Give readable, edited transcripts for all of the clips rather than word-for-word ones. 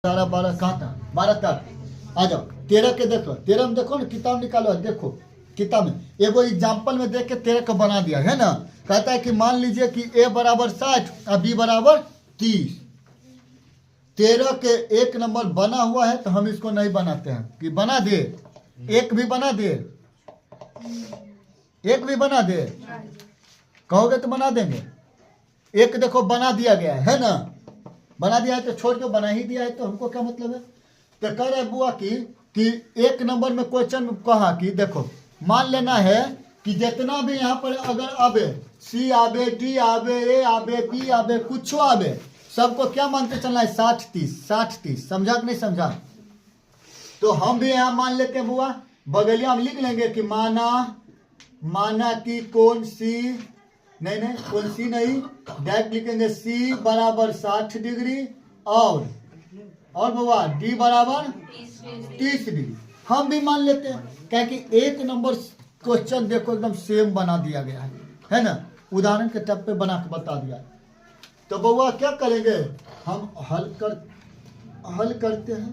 11 12 कहाँ था 12 तक आ जाओ। 13 के देखो, 13 में देखो ना, किताब निकालो, देखो किताब में एगो एग्जाम्पल में देख के 13 को बना दिया है ना। कहता है कि मान लीजिए कि a बराबर 60 और b बराबर 30। 13 के एक नंबर बना हुआ है तो हम इसको नहीं बनाते हैं कि बना दे, एक भी बना दे, एक भी बना दे, कहोगे तो बना देंगे। एक देखो बना दिया गया है ना, बना दिया है तो छोड़ के बना ही दिया है तो हमको क्या मतलब है। तो कह रहे बुआ कि एक नंबर में क्वेश्चन कहा कि देखो मान लेना है कि जितना भी यहाँ पर अगर आवे, सी आवे, डी आवे, ए आवे, बी आवे, कुछ आवे, सबको क्या मानते चलना है 60 30 60 30। समझा कि नहीं समझा। तो हम भी यहाँ मान लेते हैं बुआ, बगलिया हम लिख लेंगे कि माना कि कौन सी, नहीं कौन सी नहीं, डायरेक्ट लिखेंगे सी बराबर 60 डिग्री और बुआ डी बराबर 30 डिग्री। हम भी मान लेते हैं क्या कि एक नंबर क्वेश्चन देखो एकदम सेम बना दिया गया है ना, उदाहरण के टप पे बना के बता दिया। तो बउआ क्या करेंगे, हम हल करते हैं।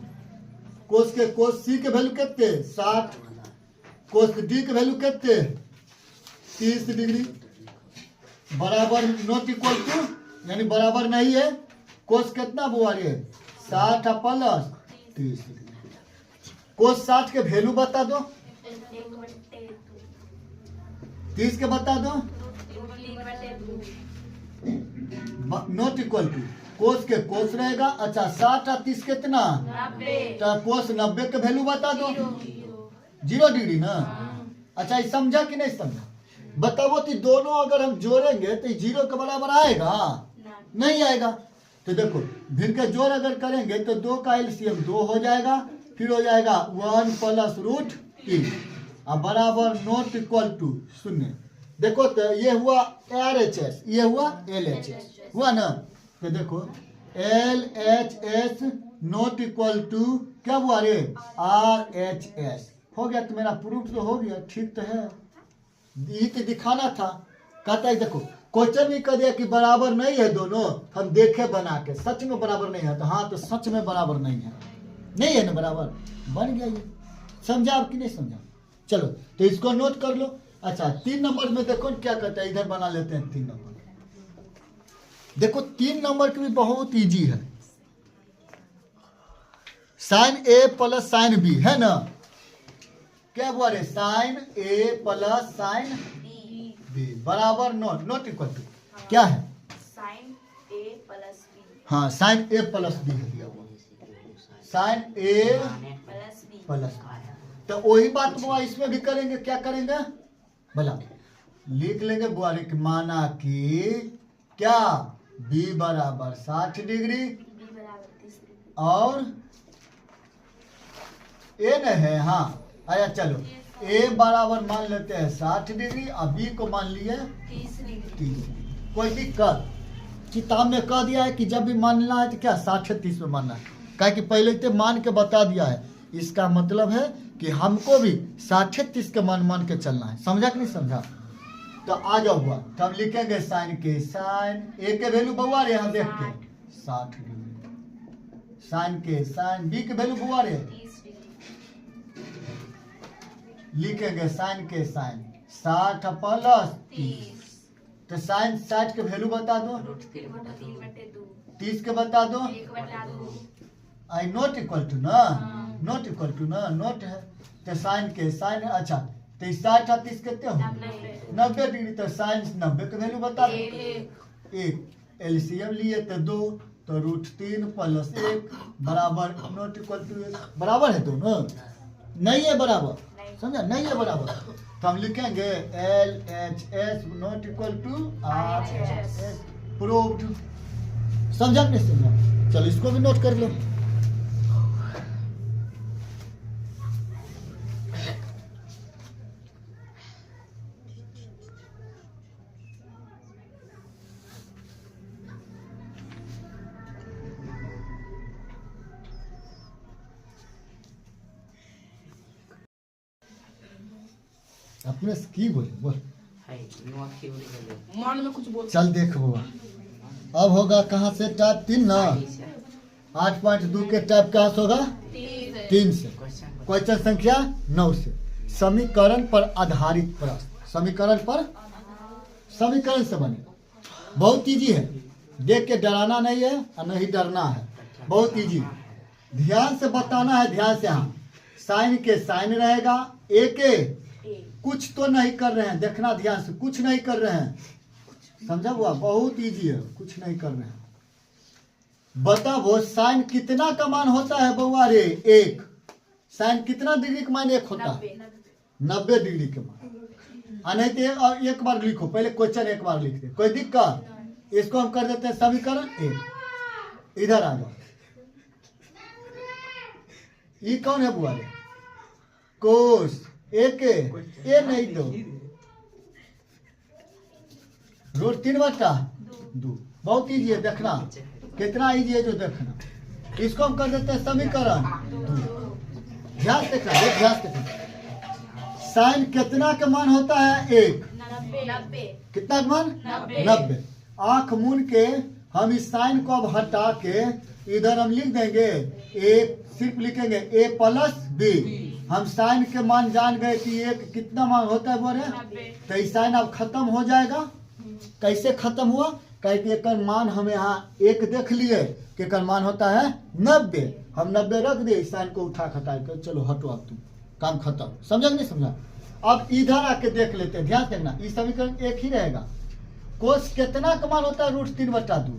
कोस सी के वैल्यू कितने 60, कोस डी के वैल्यू कितने 30 डिग्री, बराबर नॉट इक्वल टू यानी बराबर नहीं है। कोस कितना बुआ रे 60 प्लस 30। कोस 60 के वैल्यू बता दो, 30 के बता दो, नॉट इक्वल टू कोस के कोस रहेगा। अच्छा 60 और 30 कितना 90, तो कोस 90 के वैल्यू बता दो 0 डिग्री ना। अच्छा ये समझा कि नहीं समझा, बताओ कि दोनों अगर हम जोड़ेंगे तो 0 के बराबर आएगा नहीं आएगा। तो देखो भिन्न के जोड़ अगर करेंगे तो 2 का एलसीएम 2 हो जाएगा, फिर हो जाएगा 1 प्लस रूट 3 और बराबर नॉट इक्वल टू 0। देखो तो ये हुआ RHS, ये हुआ LHS हुआ ना। तो देखो LHS नॉट इक्वल टू क्या हुआ रे RHS हो गया। तो मेरा प्रूफ तो हो गया, ठीक तो है, ये तो दिखाना था। कहता है देखो क्वेश्चन भी कह दिया कि बराबर नहीं है दोनों, हम देखे बना के सच में बराबर नहीं है। तो हाँ तो सच में बराबर नहीं है, नहीं है ना बराबर, बन गया ये। समझा आप कि नहीं समझा। चलो तो इसको नोट कर लो। अच्छा 3 नंबर में देखो क्या कहता है, इधर बना लेते हैं 3 नंबर। देखो 3 नंबर की भी बहुत इजी है। साइन ए प्लस साइन बी है ना, क्या हुआ रे साइन ए प्लस साइन बी बराबर नॉट इक्वल टू क्या है साइन ए प्लस बी। हाँ साइन ए प्लस बी है दिया हुआ, साइन ए प्लस बी। तो वही बात बुआ इसमें भी करेंगे, क्या करेंगे बोला, लिख लेंगे बुआ रे माना कि क्या बी बराबर 60 डिग्री और ए न है। हाँ आया चलो ए बराबर मान लेते हैं 60 डिग्री और बी को मान लिए 30 डिग्री। कोई दिक्कत, किताब में कह दिया है कि जब भी मानना है तो क्या 60 30 में मानना है, क्या कि पहले तो मान के बता दिया है। इसका मतलब है कि हमको भी 60 30 के मान के चलना है। समझा कि नहीं समझा। तो आ जाओ हुआ तो हम लिखेंगे साइन के साइन ए के वैल्यू बउआ रे यहाँ देख के 60 डिग्री, साइन के साइन बी के वैल्यू बउआ रे लिखेंगे साइन के साइन 60 प्लस 30। तो साइन 60 के वैल्यू बता दो, 30 के बता दो, आई नॉट इक्वल टू ना, नॉट इक्वल टू ना, नॉट है। तो साइन के साइन अच्छा तो 60 और 30 कितने हो 90 डिग्री। तो साइन 90 के वैल्यू बता दो, 1 एलसीएम लिए तो 2 तो रूट 3 प्लस 1 बराबर नॉट इक्वल टू 1। बराबर है दोनों, नहीं है बराबर, समझा नहीं है बराबर। तो हम लिखेंगे LHS not equal to RHS proved. समझा नहीं समझा। चलो इसको भी नोट कर लो। अपने से की बोले बोल मन में कुछ बोल। चल देख बुआ अब होगा कहाँ से टाइप 3 ना। 8.2 के टाइप कहाँ से होगा? 3 से। क्वेश्चन संख्या 9 से, समीकरण पर आधारित प्रश्न। समीकरण से बने, बहुत इजी है, देख के डराना नहीं है और नहीं डरना है, बहुत इजी। ध्यान से बताना है, ध्यान से। हाँ, साइन के साइन रहेगा, ए के कुछ तो नहीं कर रहे हैं, देखना ध्यान से, कुछ नहीं कर रहे हैं, समझा हुआ? बहुत इजी है, कुछ नहीं कर रहे हैं। बताओ साइन कितना का मान होता है बउआ रे? 1। साइन कितना डिग्री का मान 1 होता है? 90 डिग्री के मान। नहीं तो एक बार लिखो, पहले क्वेश्चन एक बार लिख दे, कोई दिक्कत? इसको हम कर देते हैं समीकरण 1। इधर आ जाओ, ये कौन है बुआ रे? कोस ए के, ए नहीं दो, रूट 3/2। बहुत इजी है, देखना कितना इजी है जो देखना। इसको हम कर देते हैं समीकरण 2। ध्यान से देखना, ध्यान से देखना। साइन कितना का मान होता है? 1। 90। कितना का मान? 90। आंख मूंद के हम इस साइन को अब हटा के इधर हम लिख देंगे, एक सिर्फ लिखेंगे a प्लस b। हम साइन के मान जान गए कि एक कितना मान होता है बोले, तो ये साइन अब खत्म हो जाएगा। कैसे खत्म हुआ? कहे कि एक मान हम यहाँ 1 देख लिए कि एक मान होता है 90, हम 90 रख दिए, साइन को उठा खटा कर चलो हटो, अब तुम काम खत्म। समझा कि नहीं समझा? अब इधर आके देख लेते हैं, ध्यान से देखना, इस समीकरण एक ही रहेगा। कोस कितना का मान होता है? रूट 3/2,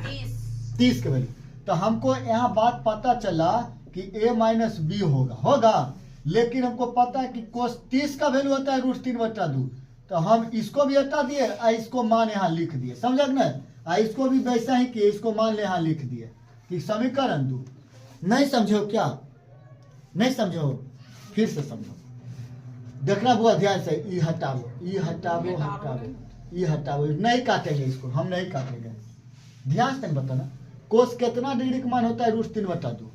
30 के वैल्यू। तो हमको यहाँ बात पता चला कि a माइनस बी होगा, लेकिन हमको पता है कि कोस 30 का वैल्यू होता है रूट 3/2। तो हम इसको भी हटा दिए और इसको मान यहाँ लिख दिए, समझा कि नहीं? इसको भी वैसा ही किए, इसको मान यहाँ लिख दिए कि समीकरण 2। नहीं समझो क्या? नहीं समझो? फिर से समझो, देखना बुआ ध्यान से। ई हटाओ, नहीं काटेंगे इसको, हम नहीं काटेंगे, ध्यान से बताना। कोस कितना डिग्री का मान होता है? रूट 3/2,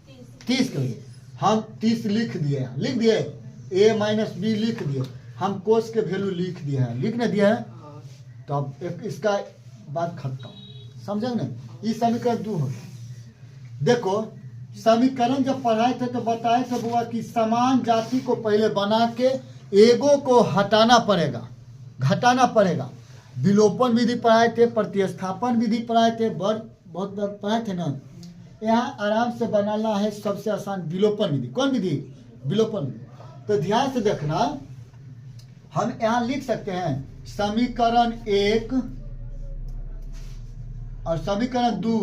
30 के लिए हम 30 लिख दिए, a माइनस बी लिख दिए, हम कोस के वैल्यू लिख दिए हैं, लिखने दिए हैं। तो अब एक इसका बात खत्म, समझा ना? ये समीकरण 2 हो गया। देखो समीकरण जब पढ़ाए थे तो बताए थे बुआ कि समान जाति को पहले बना के एगो को हटाना पड़ेगा, घटाना पड़ेगा। विलोपन विधि पढ़ाए थे, प्रतिस्थापन विधि पढ़ाए थे, बहुत बार पढ़ाए थे ना। यहाँ आराम से बनाना है, सबसे आसान विलोपन विधि। कौन विधि? विलोपन विधि। तो ध्यान से देखना, हम यहाँ लिख सकते हैं समीकरण 1 और समीकरण 2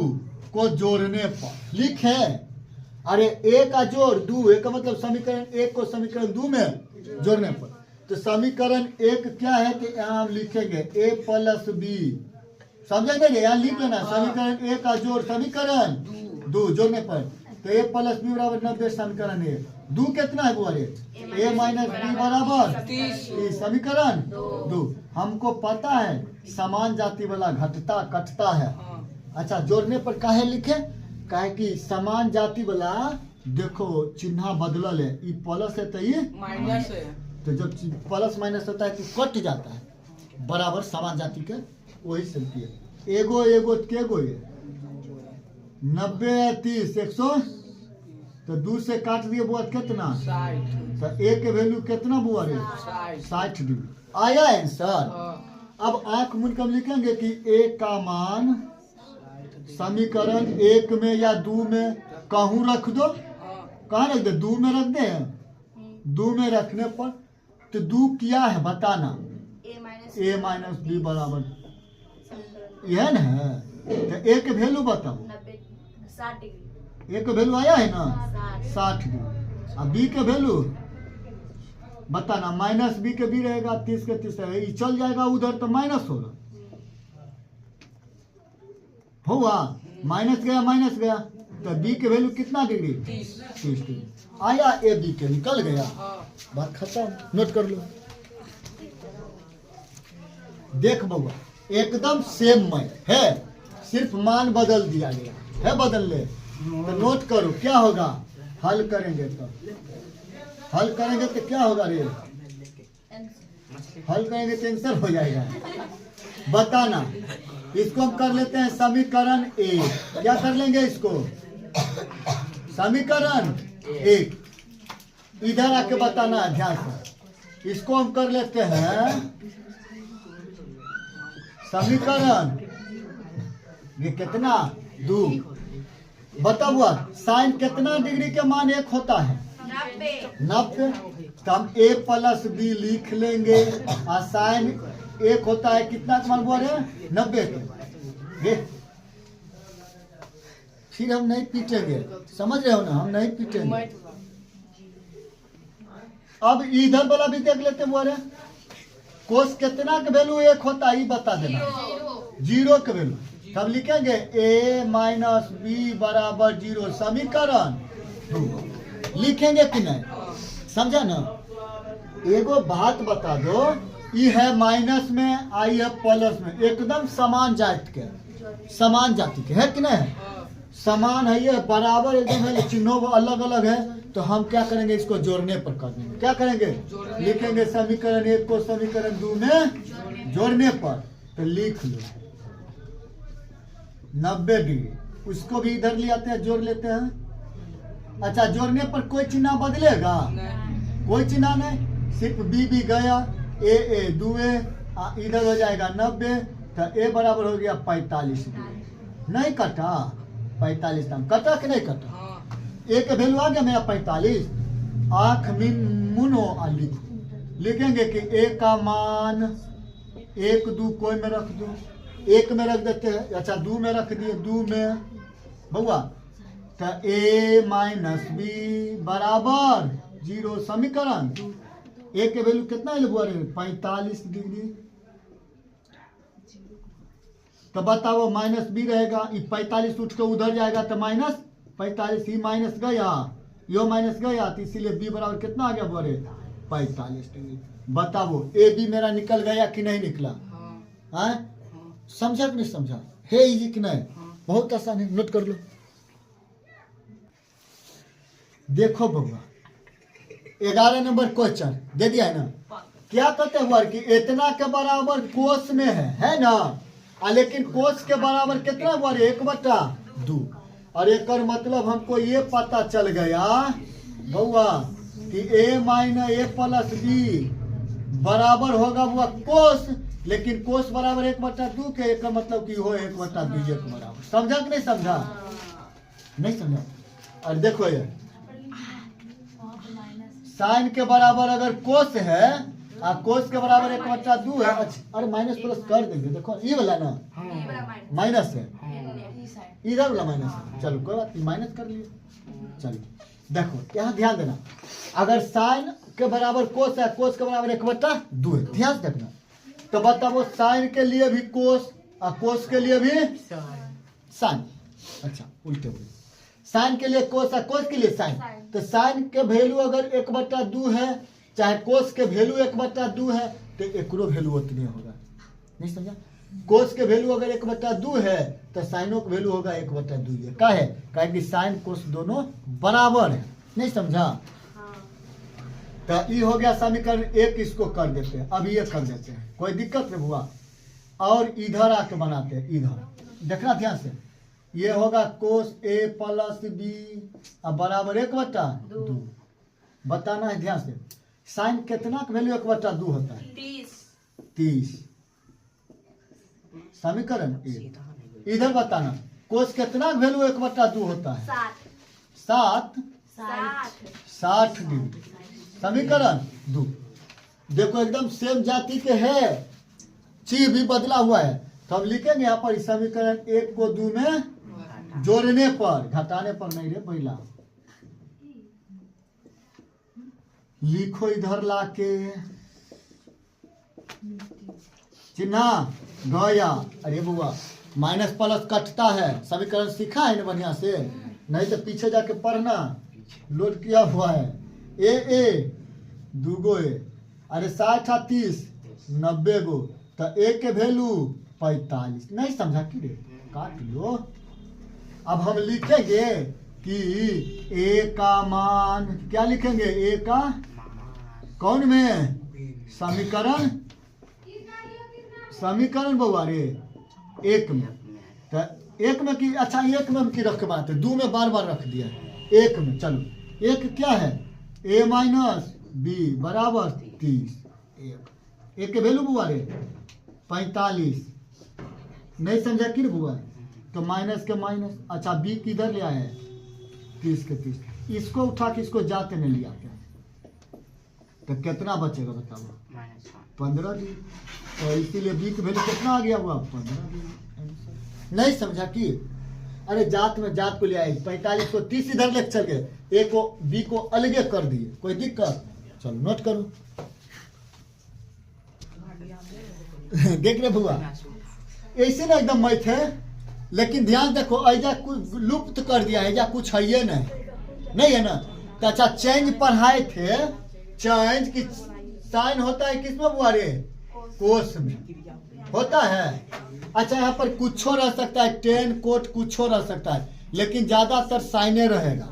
को जोड़ने पर लिखे, अरे a का जोड़ 2, a का मतलब समीकरण 1 को समीकरण 2 में जोड़ने पर। तो समीकरण 1 क्या है कि यहाँ हम लिखेंगे a प्लस बी, समझेंगे? यहाँ लिख लेना, समीकरण 1 का जोड़ समीकरण 2 जोड़ने पर, तो a प्लस बी बराबर 90 समीकरण 1। 2 कितना है बुआ रे? a माइनस बी बराबर 30 समीकरण 2। हमको पता है समान जाति वाला घटता कटता है। अच्छा, जोड़ने पर काहे लिखे? काहे कि समान जाति वाला देखो चिन्ह बदलल है, ये प्लस है तो ये माइनस है, तो जब प्लस माइनस होता है तो कट जाता है, बराबर समान जाति के वही से है। एगो के गो ये 90 30 100, तो 2 से काट दिए बुआ कितना? 60। तो a के वैल्यू कितना बुआ रे? 60 डिग्री। आया आंसर? अब आंख मूंद कर लिखेंगे कि a का मान समीकरण 1 में या 2 में कहूँ रख दो। कहाँ रख दे? 2 में रख दे। 2 में रखने पर तो 2 क्या है बताना? a माइनस बी बराबर यह ना है। तो a के वैल्यू बताओ। 60 डिग्री। a का वैल्यू आया है ना 60 डिग्री। अब b के वैल्यू बताना। माइनस बी के बी रहेगा, 30 के 30 रहेगा, ये चल जाएगा उधर तो माइनस होगा, हुआ माइनस गया, तो बी के वैल्यू कितना डिग्री? 30 डिग्री। आया ए बी के, निकल गया, बात खत्म। नोट कर लो। देख बउआ एकदम सेम है, सिर्फ मान बदल दिया गया है, बदल ले। तो नोट करो क्या होगा, हल करेंगे तो क्या होगा रे? हल करेंगे तो आंसर हो जाएगा। बताना। इसको हम कर लेते हैं समीकरण 1। क्या कर लेंगे इसको? समीकरण एक। इधर आके बताना है ध्यान से। इसको हम कर लेते हैं समीकरण ये कितना 2। बताओ साइन कितना डिग्री के मान एक होता है 90। तो हम a प्लस बी लिख लेंगे और साइन एक होता है कितना का मान बोल रहे हैं 90 के। फिर हम नहीं पीटेंगे, समझ रहे हो ना, हम नहीं पीटेंगे। अब इधर वाला भी देख लेते बोल रहे कोस कितना का वैल्यू एक होता है ये बता देना। 0 का वैल्यू तब लिखेंगे a माइनस बी बराबर 0 समीकरण 2 लिखेंगे कि नहीं, समझा ना। एगो बात बता दो, ई है माइनस में आई है प्लस में, एकदम समान जाति के, समान जाति के है कि नहीं, समान है ये बराबर एकदम है, चिन्हों अलग अलग है। तो हम क्या करेंगे इसको जोड़ने पर कर देंगे। क्या करेंगे लिखेंगे समीकरण 1 को समीकरण 2 में जोड़ने पर। तो लिख लो 90 डिग्री, उसको भी इधर ले आते हैं जोड़ लेते हैं। अच्छा जोड़ने पर कोई चिन्ह बदलेगा, कोई चिन्ह नहीं, सिर्फ बी भी गया, ए 2 इधर हो जाएगा 90। तो ए बराबर हो गया 45 डिग्री। नहीं कटा 45 दाम कटा कि नहीं कटा, ए का वैल्यू आ गया मेरा 45। आंख में मुनो लिखो, लिखेंगे कि ए का मान 1 2 कोई में रख दो, 1 में रख देते हैं। अच्छा 2 में रख दिए, 2 में बउआ। तो a माइनस बी बराबर 0 समीकरण। ए के वैल्यू कितना है 45 डिग्री। तो बताओ माइनस बी रहेगा, ये 45 उठ के उधर जाएगा तो माइनस 45, ही माइनस गया यो माइनस गया, तो इसीलिए बी बराबर कितना आ गया बोले 45 डिग्री। बताओ ए बी मेरा निकल गया कि नहीं निकला, हाँ समझा कि नहीं समझा, है इजी कि नहीं, बहुत आसान है, नोट कर लो। देखो बउआ 11 नंबर क्वेश्चन दे दिया है ना। क्या कहते हुआ कि इतना के बराबर कोस में है ना, लेकिन कोस के बराबर कितना हुआ 1/2। और एक मतलब हमको ये पता चल गया बउआ कि a minus A plus B बराबर होगा हुआ कोस, लेकिन कोस बराबर 1/2 के, एक मतलब कि हो 1/2 के बराबर। समझा कि नहीं समझा, नहीं समझा। और देखो ये साइन के बराबर अगर कोस है और कोस के बराबर 1/2 है। अच्छा अरे माइनस प्लस कर देंगे, देखो ये वाला ना माइनस है, इधर वाला माइनस है, चलो कोई बात नहीं माइनस कर लिए। चलिए देखो यहाँ ध्यान देना, अगर साइन के बराबर कोस है, कोस के बराबर 1/2 है, ध्यान से देखना। तो बताओ साइन के लिए भी कोस और कोस के लिए भी साइन। अच्छा उल्टे बोले, साइन के लिए कोस और कोस के लिए साइन। तो साइन के वैल्यू अगर 1/2 है, चाहे कोस के वैल्यू 1/2 है, तो एकरो वैल्यू उतनी होगा। नहीं समझा, कोस के वैल्यू अगर 1/2 है तो साइनो का वैल्यू होगा 1/2 है। क्या है, कहे कि साइन कोस दोनों बराबर है। नहीं समझा, तो ये हो गया समीकरण 1, इसको कर देते हैं। अब ये कर देते हैं, कोई दिक्कत नहीं हुआ। और इधर आके बनाते हैं, इधर देखना ध्यान से, ये होगा कोस a प्लस बी बराबर 1/2। बताना है ध्यान से, साइन कितना का वैल्यू 1/2 होता है 30 समीकरण 1। इधर बताना कोस कितना वैल्यू 1/2 होता है 60 डिग्री समीकरण 2। देखो एकदम सेम जाति के है, चीज भी बदला हुआ है। तो हम लिखेंगे यहाँ पर समीकरण 1 को 2 में जोड़ने पर, घटाने पर नहीं रे पहला लिखो इधर लाके चिन्ह गया। अरे बुआ माइनस प्लस कटता है, समीकरण सीखा है ना बढ़िया से, नहीं तो पीछे जाके पढ़ना, लोड किया हुआ है। ए 2 गो ए, अरे 60 और 30 90 गो, तो ए के वैल्यू 45। नहीं समझा कि रे, काट लो। अब हम लिखेंगे कि ए का मान क्या लिखेंगे, ए का कौन में समीकरण बउआ रे 1 में। तो 1 में की, अच्छा 1 में की रख के बात है, 2 में बार बार रख दिया है। एक में। चलो एक क्या है, a माइनस बी बराबर 30। एक के वैल्यू बुआ रे 45। नहीं समझा कि बुआ, तो माइनस के माइनस। अच्छा बी किधर ले आया है, 30 के 30, इसको उठा के इसको जाते नहीं लिया क्या, तो कितना बचेगा बताओ, 15 डी। तो इसीलिए बी की वैल्यू कितना आ गया हुआ, 15 डी। नहीं समझा कि, अरे जात में जात को ले आए, 45 को 30 इधर लेके चल गए, ए को बी को अलगे कर दिए, कोई दिक्कत। चलो नोट करो। देख रहे भुआ, ऐसे ना एकदम मैथ है, लेकिन ध्यान देखो ऐजा कुछ लुप्त कर दिया है, ऐजा कुछ है ये नहीं है ना। तो अच्छा चेंज पढ़ाए थे, चेंज की साइन होता है किसमें बुआ रे, कोस में होता है। अच्छा यहाँ पर कुछ रह सकता है, टेन कोट कुछ रह सकता है, लेकिन ज्यादातर साइने रहेगा।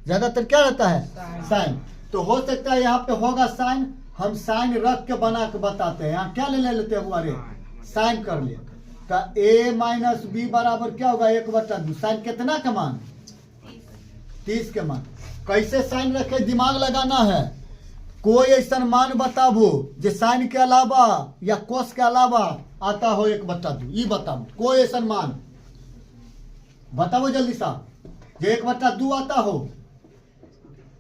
ज्यादातर क्या रहता है, साइन। तो हो सकता है यहाँ पे होगा साइन, हम साइन रख के बना के बताते हैं। यहाँ क्या ले लेते हैं बुआ रे, साइन कर लिए। तो a माइनस बी बराबर क्या होगा, 1/2। साइन कितना का मान, 30 के मान। कैसे साइन रखे, दिमाग लगाना है। कोई ऐसा मान बताबो जो साइन के अलावा या कोस के अलावा आता हो 1/2, ये बताओ। कोई ऐसा मान बताओ जल्दी सा, जो 1/2 आता हो,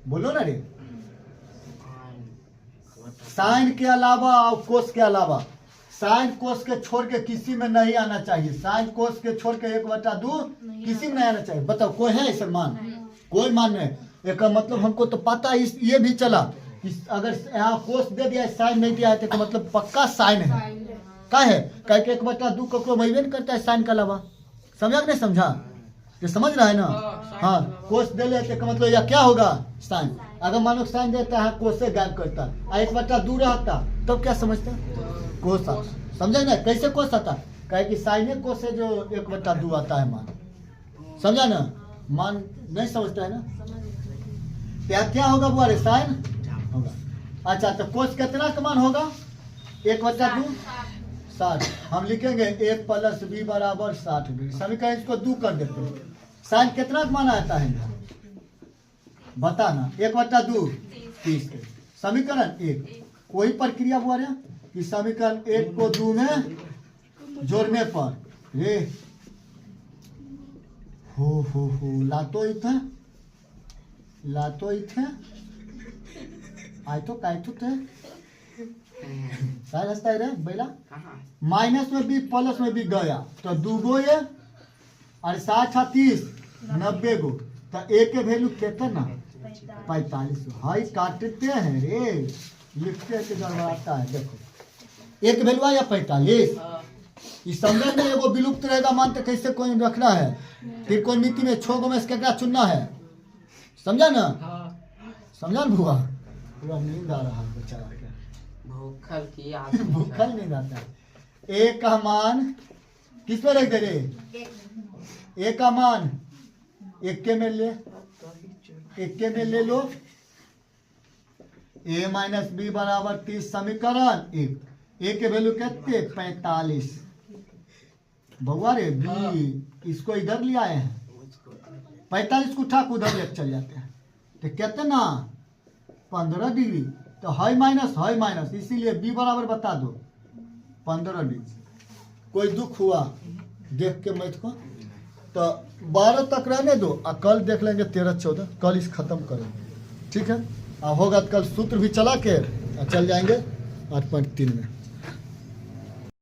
बोलो ना रे। साइन के अलावा और कोस के अलावा, साइन कोस के छोड़ के किसी में नहीं आना चाहिए। साइन कोस के छोड़ के 1/2 किसी में नहीं आना चाहिए। बताओ कोई है ऐसा मान, कोई मान नहीं। एक मतलब हमको तो पता है, ये भी चला कि अगर यहाँ कोस दे दिया, साइन नहीं दिया है, तो मतलब पक्का साइन है। क्या है, कह के 1/2 को मेंटेन करता है साइन के अलावा। समझा कि नहीं समझा, ये समझ रहा है ना। हाँ कोस दे लेते का मतलब या क्या होगा, साइन। अगर मानो साइन देता है, कोस से गायब करता है, 1/2 रहता, तब क्या समझता, कोस आता। समझा ना, कैसे कोस आता, कहे कि साइने कोस से जो 1/2 आता है मान। समझा ना, मान नहीं समझता है ना। क्या होगा बुआरे, साइन होगा। अच्छा तो कोस कितना का मान होगा, 1/2 60। हम लिखेंगे 1 + b बराबर 60 समीकरण इसको 2 कर देते हैं। साइन कितना का मान आता है बताना, 1/2 30 के। समीकरण 1, वही प्रक्रिया हुआ रहा कि समीकरण 1 को 2 में जोड़ने पर रे हो लातो इथे आयतो कायतो थे साइड हंसता है रे बेला। माइनस में भी प्लस में भी गया, तो 2 गो ये और 60 90 गो, तो ए के वैल्यू कितना 45। हाई काटते हैं रे, लिखते हैं तो गड़बड़ाता है। देखो एक वैल्यू आया 45, इस समझ में एगो विलुप्त रहेगा मान, तो कैसे कोई रखना है, फिर कोई नीति में 6 गो में से क्या चुनना है। समझा ना, समझा ना भुआ, पूरा नींद आ रहा है बेचारा के, भूखल नहीं रहता है। ए का मान किस में रख दे रे, ए का मान 1 के में ले, 1 के में ले लो। a माइनस बी बराबर 30 समीकरण 1, ए के वैल्यू कितने 45। बउआ रे बी इसको इधर ले आए हैं, 45 को उठा के उधर ले चल जाते हैं, तो कितना 15 डिग्री। तो हाई माइनस, इसीलिए बी बराबर बता दो 15 डिग्री। कोई दुख हुआ देख के मैथ को, तो 12 तक रहने दो, और कल देख लेंगे 13 14, कल इस खत्म करेंगे। ठीक है, होगा कल सूत्र भी चला के चल जाएंगे 8.3 में।